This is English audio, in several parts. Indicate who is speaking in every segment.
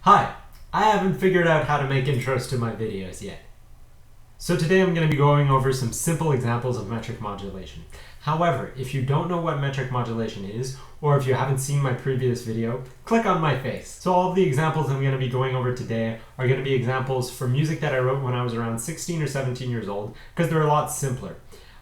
Speaker 1: Hi, I haven't figured out how to make intros to my videos yet. So today I'm going to be going over some simple examples of metric modulation. However, if you don't know what metric modulation is, or if you haven't seen my previous video, click on my face. So all of the examples I'm going to be going over today are going to be examples for music that I wrote when I was around 16 or 17 years old, because they're a lot simpler.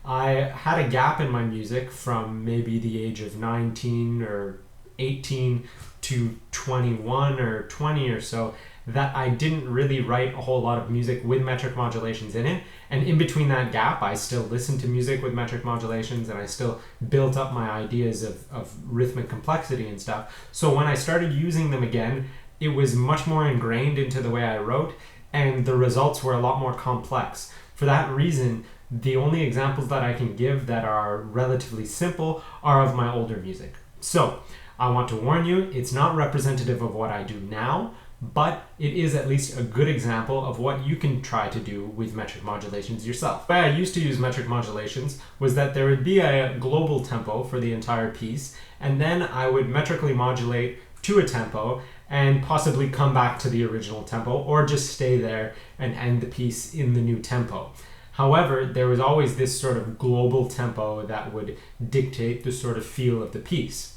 Speaker 1: I had a gap in my music from maybe the age of 19 or 18 to 21 or 20 or so that I didn't really write a whole lot of music with metric modulations in it. And in between that gap, I still listened to music with metric modulations and I still built up my ideas of rhythmic complexity and stuff. So when I started using them again, it was much more ingrained into the way I wrote and the results were a lot more complex. For that reason, the only examples that I can give that are relatively simple are of my older music. So I want to warn you, it's not representative of what I do now, but it is at least a good example of what you can try to do with metric modulations yourself. The way I used to use metric modulations was that there would be a global tempo for the entire piece, and then I would metrically modulate to a tempo and possibly come back to the original tempo or just stay there and end the piece in the new tempo. However, there was always this sort of global tempo that would dictate the sort of feel of the piece.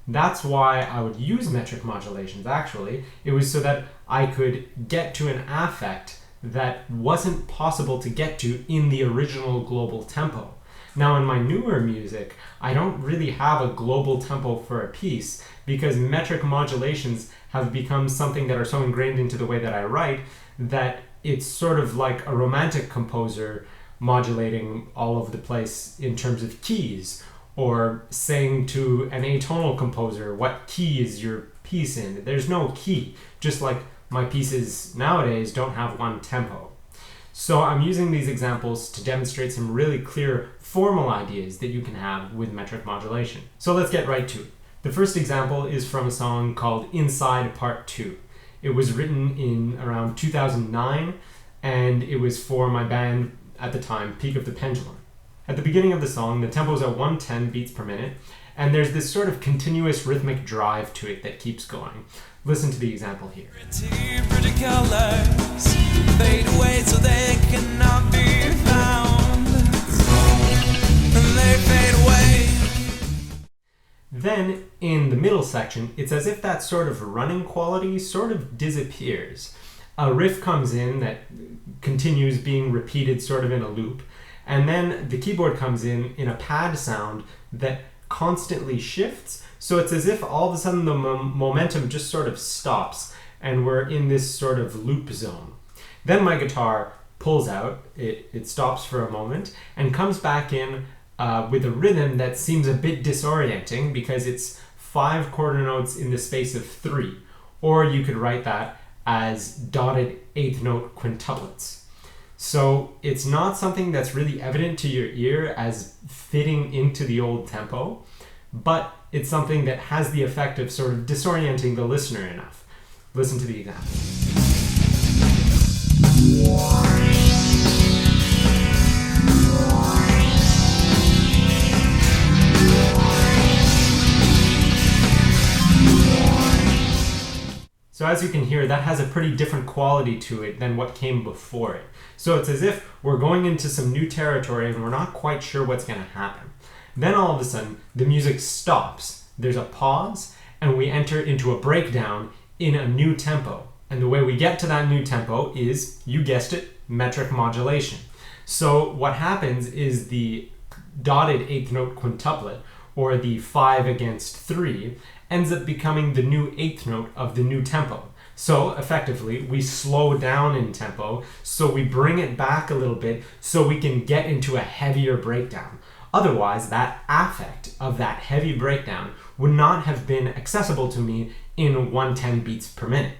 Speaker 1: That's why I would use metric modulations actually. It was so that I could get to an affect that wasn't possible to get to in the original global tempo. Now in my newer music, I don't really have a global tempo for a piece because metric modulations have become something that are so ingrained into the way that I write that it's sort of like a romantic composer modulating all over the place in terms of keys, or saying to an atonal composer, what key is your piece in? There's no key, just like my pieces nowadays don't have one tempo. So I'm using these examples to demonstrate some really clear formal ideas that you can have with metric modulation. So let's get right to it. The first example is from a song called Inside Part 2. It was written in around 2009, and it was for my band at the time, Peak of the Pendulum. At the beginning of the song, the tempo is at 110 beats per minute, and there's this sort of continuous rhythmic drive to it that keeps going. Listen to the example here.
Speaker 2: Pretty colors fade away so they cannot be found. And they fade away.
Speaker 1: Then, in the middle section, it's as if that sort of running quality sort of disappears. A riff comes in that continues being repeated sort of in a loop, and then the keyboard comes in a pad sound that constantly shifts. So it's as if all of a sudden the momentum just sort of stops and we're in this sort of loop zone. Then my guitar pulls out, it stops for a moment and comes back in with a rhythm that seems a bit disorienting because it's 5 quarter notes in the space of 3. Or you could write that as dotted 8th note quintuplets. So it's not something that's really evident to your ear as fitting into the old tempo, but it's something that has the effect of sort of disorienting the listener enough. Listen to the example. So as you can hear, that has a pretty different quality to it than what came before it. So it's as if we're going into some new territory and we're not quite sure what's going to happen. Then all of a sudden, the music stops. There's a pause, and we enter into a breakdown in a new tempo. And the way we get to that new tempo is, you guessed it, metric modulation. So what happens is the dotted 8th note quintuplet, or the 5 against 3, ends up becoming the new 8th note of the new tempo. So effectively, we slow down in tempo, so we bring it back a little bit so we can get into a heavier breakdown. Otherwise, that affect of that heavy breakdown would not have been accessible to me in 110 beats per minute.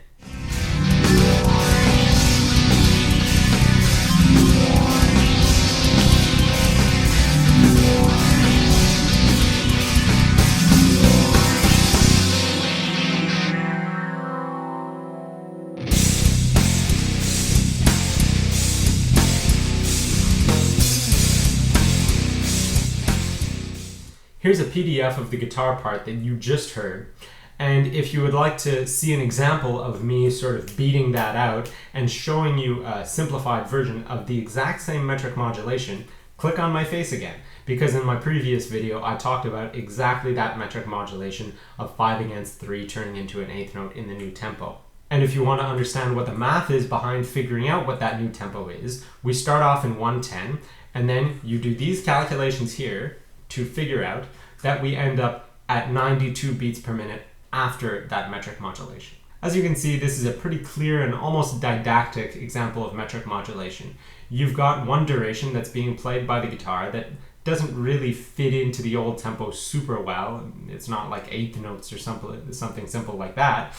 Speaker 1: Here's a PDF of the guitar part that you just heard, And if you would like to see an example of me sort of beating that out and showing you a simplified version of the exact same metric modulation, click on my face again, because in my previous video I talked about exactly that metric modulation of 5 against 3 turning into an eighth note in the new tempo. And if you want to understand what the math is behind figuring out what that new tempo is, we start off in 110, and then you do these calculations here to figure out that we end up at 92 beats per minute after that metric modulation. As you can see, this is a pretty clear and almost didactic example of metric modulation. You've got one duration that's being played by the guitar that doesn't really fit into the old tempo super well. It's not like eighth notes or something simple like that.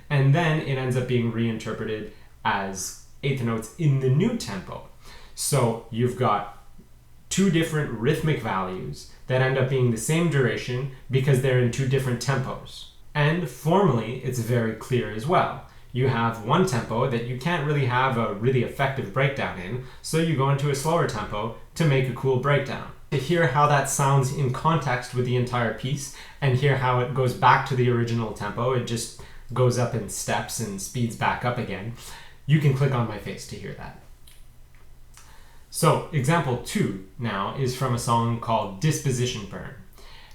Speaker 1: And then it ends up being reinterpreted as eighth notes in the new tempo. So you've got two different rhythmic values that end up being the same duration because they're in two different tempos. And formally, it's very clear as well. You have one tempo that you can't really have a really effective breakdown in, so you go into a slower tempo to make a cool breakdown. To hear how that sounds in context with the entire piece and hear how it goes back to the original tempo, it just goes up in steps and speeds back up again, you can click on my face to hear that. So example 2 now is from a song called Disposition Burn.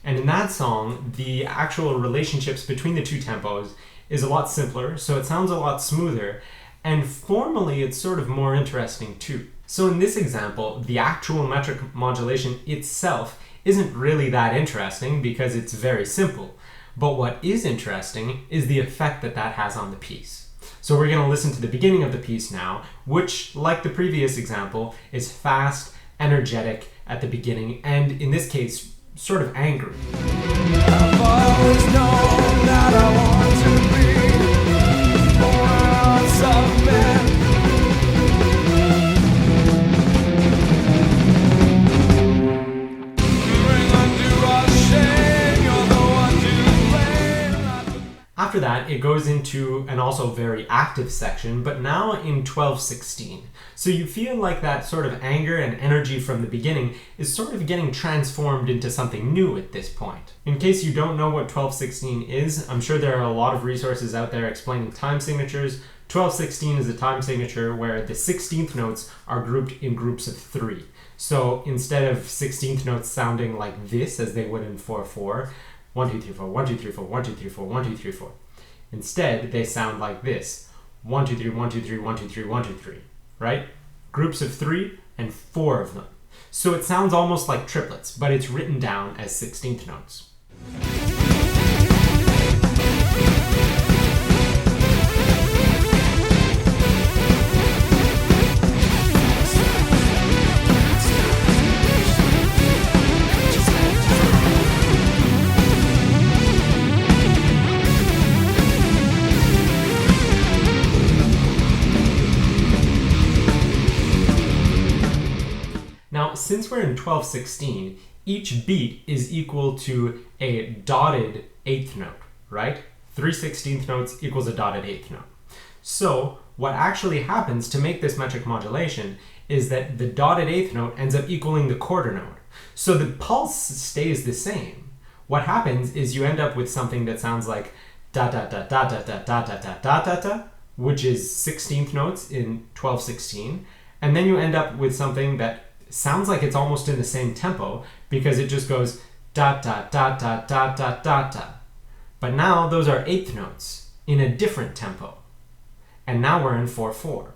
Speaker 1: And in that song, the actual relationships between the two tempos is a lot simpler, so it sounds a lot smoother, and formally it's sort of more interesting too. So in this example, the actual metric modulation itself isn't really that interesting because it's very simple. But what is interesting is the effect that that has on the piece. So we're going to listen to the beginning of the piece now, which, like the previous example, is fast, energetic at the beginning, and in this case, sort of angry.
Speaker 2: I've always known that I want to be more of man. Bring unto our shame, you're the one to blame.
Speaker 1: After that, it goes into an also very active section, but now in 12/16. So you feel like that sort of anger and energy from the beginning is sort of getting transformed into something new at this point. In case you don't know what 12/16 is, I'm sure there are a lot of resources out there explaining time signatures. 12/16 is a time signature where the 16th notes are grouped in groups of 3. So instead of 16th notes sounding like this as they would in 4/4, 1, 2, 3, 4, 1, 2, 3, 4, 1, 2, 3, 4, 1, 2, 3, 4. Instead, they sound like this. 1, 2, 3, 1, 2, 3, 1, 2, 3, 1, 2, 3. Right? Groups of 3 and 4 of them. So it sounds almost like triplets, but it's written down as 16th notes. Now, since we're in 12/16, each beat is equal to a dotted eighth note, right? 3 16th notes equals a dotted eighth note. So what actually happens to make this metric modulation is that the dotted eighth note ends up equaling the quarter note. So the pulse stays the same. What happens is you end up with something that sounds like da da da da da da da da da da da da, which is 16th notes in 12/16, and then you end up with something that sounds like it's almost in the same tempo because it just goes da da da da da da da da. But now those are eighth notes in a different tempo. And now we're in 4/4.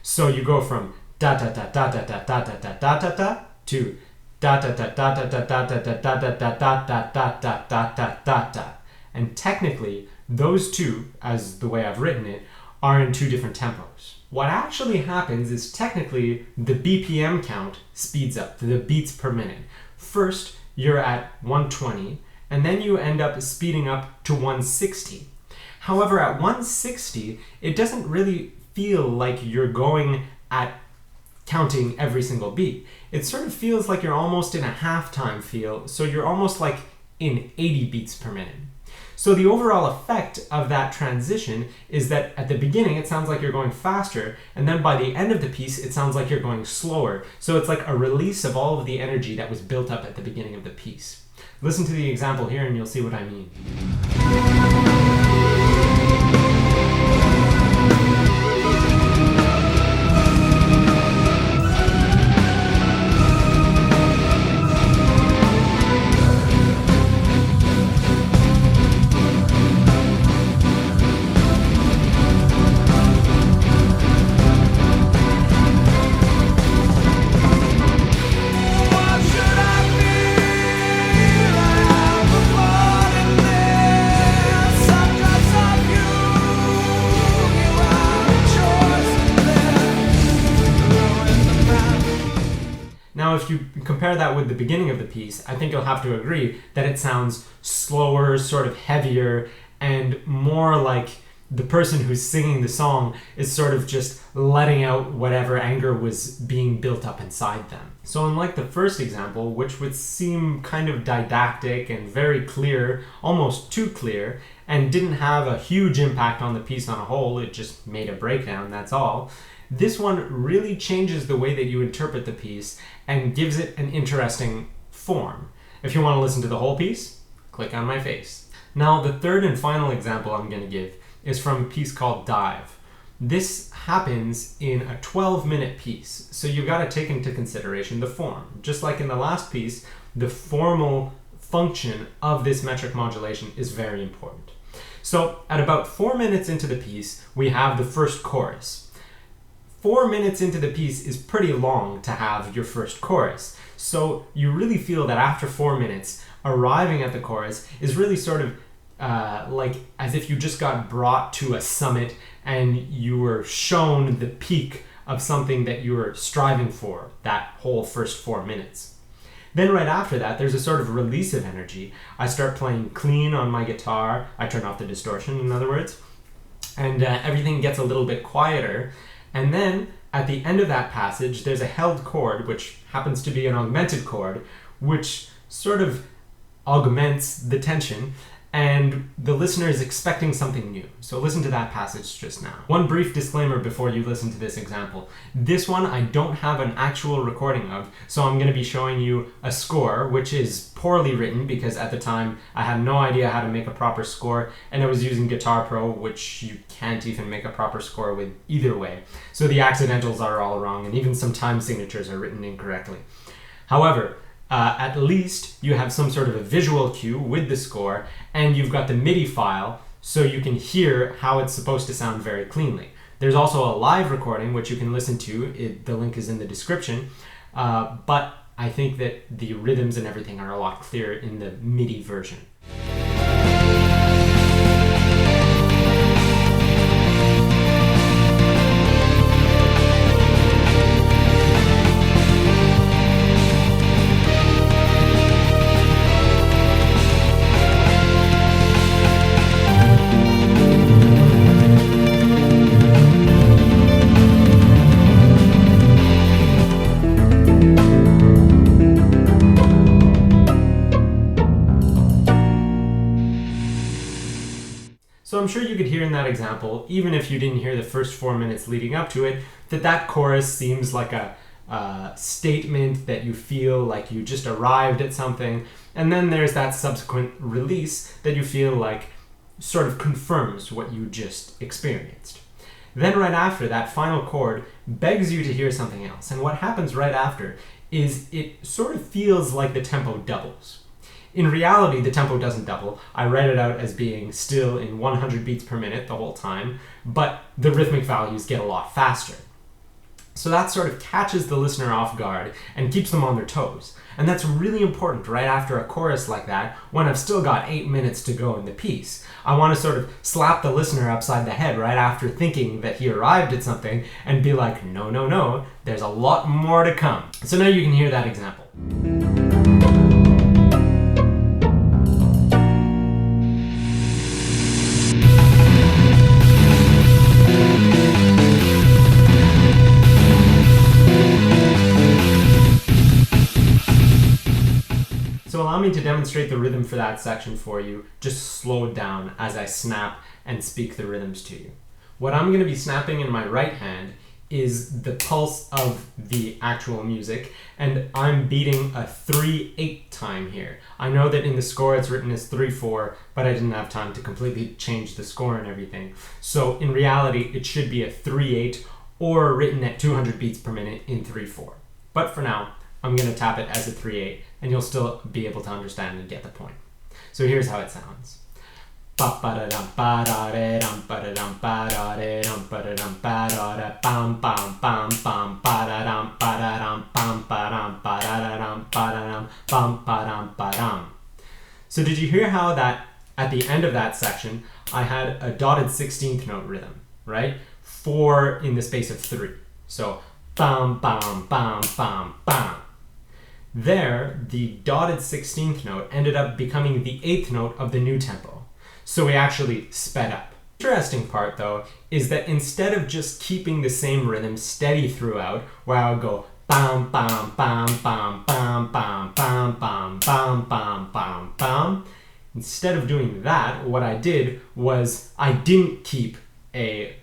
Speaker 1: So you go from da da da da da da da da da da da da to da da da da da da da da da da da da da da da da da da da. And technically, those two, as the way I've written it, are in two different tempos. What actually happens is technically the BPM count speeds up, the beats per minute. First, you're at 120, and then you end up speeding up to 160. However, at 160, it doesn't really feel like you're going at counting every single beat. It sort of feels like you're almost in a halftime feel, so you're almost like in 80 beats per minute. So the overall effect of that transition is that at the beginning it sounds like you're going faster, and then by the end of the piece it sounds like you're going slower. So it's like a release of all of the energy that was built up at the beginning of the piece. Listen to the example here and you'll see what I mean. if you compare that with the beginning of the piece, I think you'll have to agree that it sounds slower, sort of heavier, and more like the person who's singing the song is sort of just letting out whatever anger was being built up inside them. So unlike the first example, which would seem kind of didactic and very clear, almost too clear, and didn't have a huge impact on the piece on a whole, it just made a breakdown, that's all, this one really changes the way that you interpret the piece and gives it an interesting form. If you want to listen to the whole piece, click on my face. Now, the third and final example I'm going to give is from a piece called Dive. This happens in a 12-minute piece, so you've got to take into consideration the form. Just like in the last piece, the formal function of this metric modulation is very important. So at about 4 minutes into the piece, we have the first chorus. 4 minutes into the piece is pretty long to have your first chorus. So you really feel that after 4 minutes, arriving at the chorus is really sort of like as if you just got brought to a summit and you were shown the peak of something that you were striving for that whole first 4 minutes. Then right after that, there's a sort of release of energy. I start playing clean on my guitar. I turn off the distortion, in other words, and everything gets a little bit quieter. And then at the end of that passage, there's a held chord, which happens to be an augmented chord, which sort of augments the tension, and the listener is expecting something new. So listen to that passage just now. One brief disclaimer before you listen to this example. This one I don't have an actual recording of, so I'm going to be showing you a score, which is poorly written because at the time I had no idea how to make a proper score, and I was using Guitar Pro, which you can't even make a proper score with either way. So the accidentals are all wrong, and even some time signatures are written incorrectly. However, at least you have some sort of a visual cue with the score, and you've got the MIDI file so you can hear how it's supposed to sound very cleanly. There's also a live recording which you can listen to. The link is in the description, but I think that the rhythms and everything are a lot clearer in the MIDI version. So I'm sure you could hear in that example, even if you didn't hear the first 4 minutes leading up to it, that chorus seems like a statement that you feel like you just arrived at something, and then there's that subsequent release that you feel like sort of confirms what you just experienced. Then right after, that final chord begs you to hear something else, and what happens right after is it sort of feels like the tempo doubles. In reality, the tempo doesn't double. I read it out as being still in 100 beats per minute the whole time, but the rhythmic values get a lot faster. So that sort of catches the listener off guard and keeps them on their toes. And that's really important right after a chorus like that, when I've still got 8 minutes to go in the piece. I want to sort of slap the listener upside the head right after thinking that he arrived at something and be like, no, no, no, there's a lot more to come. So now you can hear that example. So allow me to demonstrate the rhythm for that section for you, just slowed down as I snap and speak the rhythms to you. What I'm going to be snapping in my right hand is the pulse of the actual music, and I'm beating a 3/8 time here. I know that in the score it's written as 3/4, but I didn't have time to completely change the score and everything. So in reality, it should be a 3/8 or written at 200 beats per minute in 3/4. But for now, I'm going to tap it as a 3/8, and you'll still be able to understand and get the point. So here's how it sounds. So did you hear how that at the end of that section I had a dotted 16th note rhythm, right? 4 in the space of 3. So bam bam bam bam bam. There, the dotted 16th note ended up becoming the 8th note of the new tempo. So we actually sped up. The interesting part though is that instead of just keeping the same rhythm steady throughout, where I would go bam bam bam bam bam bam bam bam bam bam bam bam, instead of doing that, what I did was I didn't keep a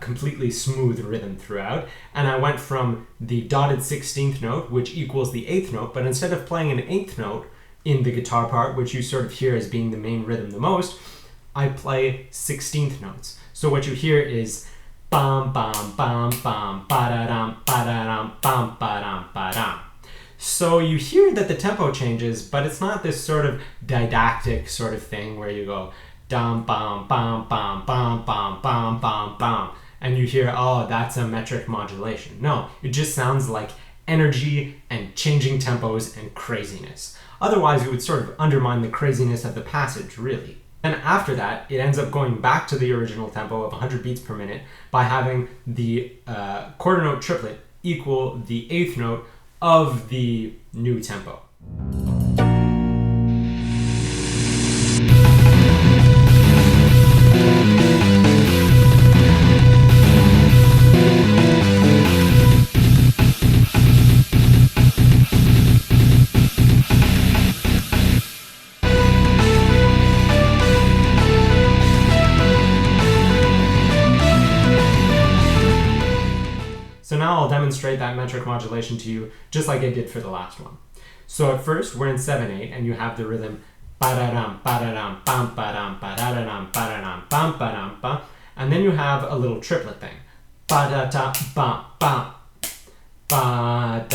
Speaker 1: completely smooth rhythm throughout, and I went from the dotted 16th note, which equals the 8th note, but instead of playing an 8th note in the guitar part, which you sort of hear as being the main rhythm the most, I play 16th notes. So what you hear is bam bam bam bam ba-da-dum ba-da-dum bam ba-dum ba-dum. So you hear that the tempo changes, but it's not this sort of didactic sort of thing where you go dum bam bam bam bam bam bam bam bam and you hear, oh, that's a metric modulation. No, it just sounds like energy and changing tempos and craziness. Otherwise, it would sort of undermine the craziness of the passage, really. And after that, it ends up going back to the original tempo of 100 beats per minute by having the quarter note triplet equal the 8th note of the new tempo. So now I'll demonstrate that metric modulation to you just like I did for the last one. So at first we're in 7/8 and you have the rhythm ba-da-dum ba-da-dum bam ba-dum ba-da-dum ba-da-dum bam ba-dum ba, and then you have a little triplet thing. Ba-da-da bam bam ba-da-da-da-da.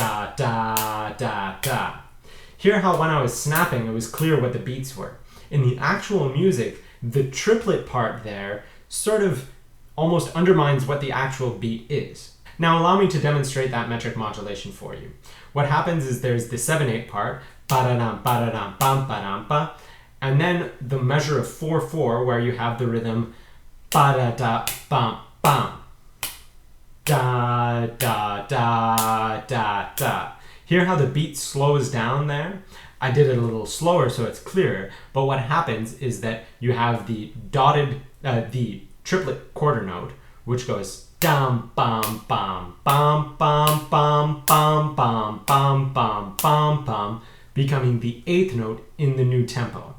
Speaker 1: Hear how when I was snapping it was clear what the beats were. In the actual music, the triplet part there sort of almost undermines what the actual beat is. Now allow me to demonstrate that metric modulation for you. What happens is there's the 7/8 part, ba-da-dum, ba-da-dum, bam, ba-dum, ba, and then the measure of 4/4 where you have the rhythm ba-da-da, bam, bam, da, da, da, da, da. Hear how the beat slows down there? I did it a little slower so it's clearer, but what happens is that you have the dotted, the triplet quarter note, which goes dum bum bum bum bum bum bum bum bum bum bum bum, becoming the 8th note in the new tempo.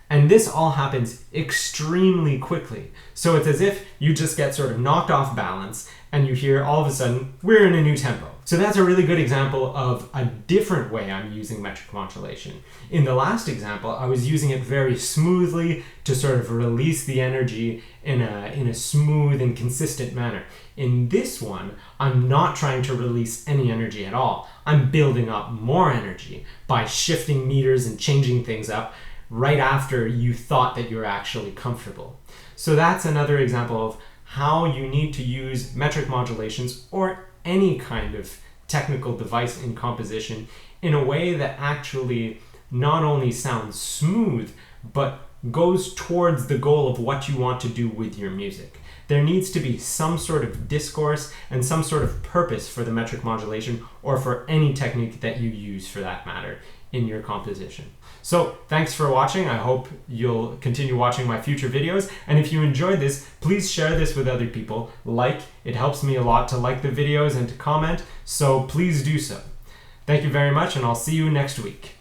Speaker 1: And this all happens extremely quickly. So it's as if you just get sort of knocked off balance and you hear all of a sudden, we're in a new tempo. So that's a really good example of a different way I'm using metric modulation. In the last example, I was using it very smoothly to sort of release the energy in a smooth and consistent manner. In this one, I'm not trying to release any energy at all. I'm building up more energy by shifting meters and changing things up right after you thought that you're actually comfortable. So that's another example of how you need to use metric modulations or any kind of technical device in composition in a way that actually not only sounds smooth, but goes towards the goal of what you want to do with your music. There needs to be some sort of discourse and some sort of purpose for the metric modulation or for any technique that you use for that matter in your composition. So thanks for watching. I hope you'll continue watching my future videos. And if you enjoyed this, please share this with other people. It helps me a lot to like the videos and to comment. So please do so. Thank you very much, and I'll see you next week.